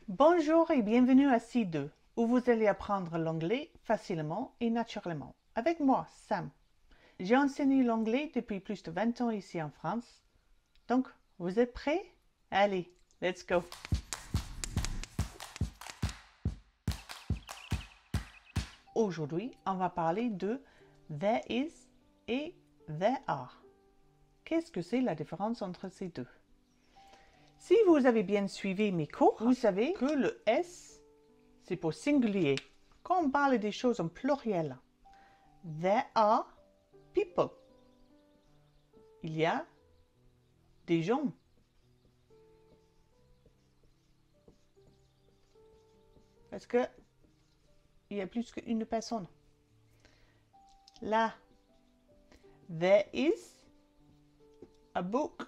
Bonjour et bienvenue à C2, où vous allez apprendre l'anglais facilement et naturellement. Avec moi, Sam. J'ai enseigné l'anglais depuis plus de 20 ans ici en France. Donc, vous êtes prêts? Allez, let's go! Aujourd'hui, on va parler de there is et there are. Qu'est-ce que c'est la différence entre ces deux? Si vous avez bien suivi mes cours, vous savez que le S, c'est pour singulier. Quand on parle des choses en pluriel, there are people. Il y a des gens. Parce que il y a plus qu'une personne. Là, there is a book.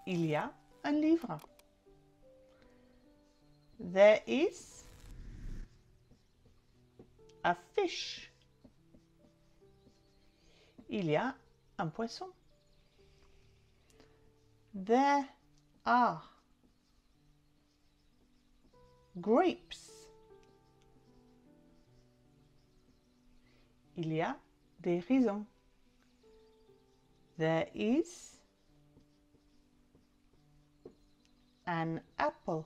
Il y a un livre. There is a fish. Il y a un poisson. There are grapes. Il y a des raisins. There is an apple.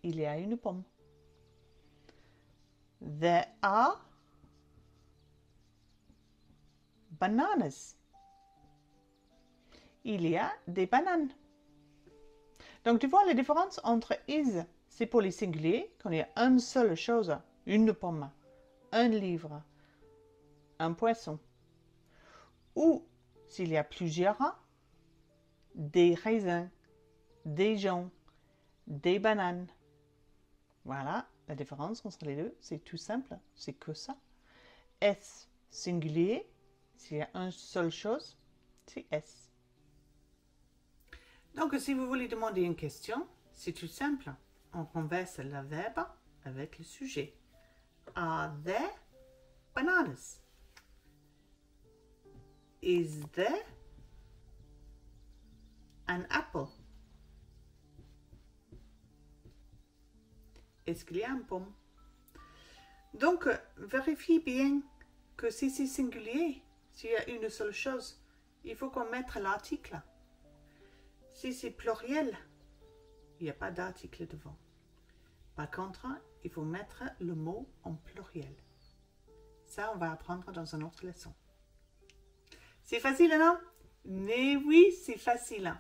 Il y a une pomme. There are bananas. Il y a des bananes. Donc, tu vois la différence entre is, c'est pour les singuliers, quand il y a une seule chose, une pomme, un livre, un poisson. Ou, s'il y a plusieurs, des raisins, des gens, des bananes. Voilà, la différence entre les deux, c'est tout simple, c'est que ça. S, singulier, s'il y a une seule chose, c'est S. Donc, si vous voulez demander une question, c'est tout simple. On renverse le verbe avec le sujet. Are there bananas? Is there an apple? Est-ce qu'il y a une pomme? Donc, vérifie bien que si c'est singulier, s'il y a une seule chose, il faut qu'on mette l'article. Si c'est pluriel, il n'y a pas d'article devant. Par contre, il faut mettre le mot en pluriel. Ça, on va apprendre dans une autre leçon. C'est facile, non? Mais oui, c'est facile.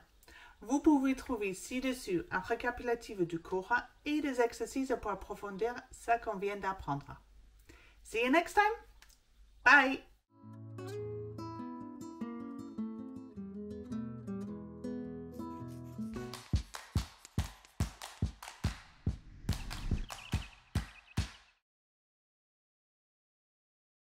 Vous pouvez trouver ci-dessus un récapitulatif du cours et des exercices pour approfondir ce qu'on vient d'apprendre. See you next time. Bye.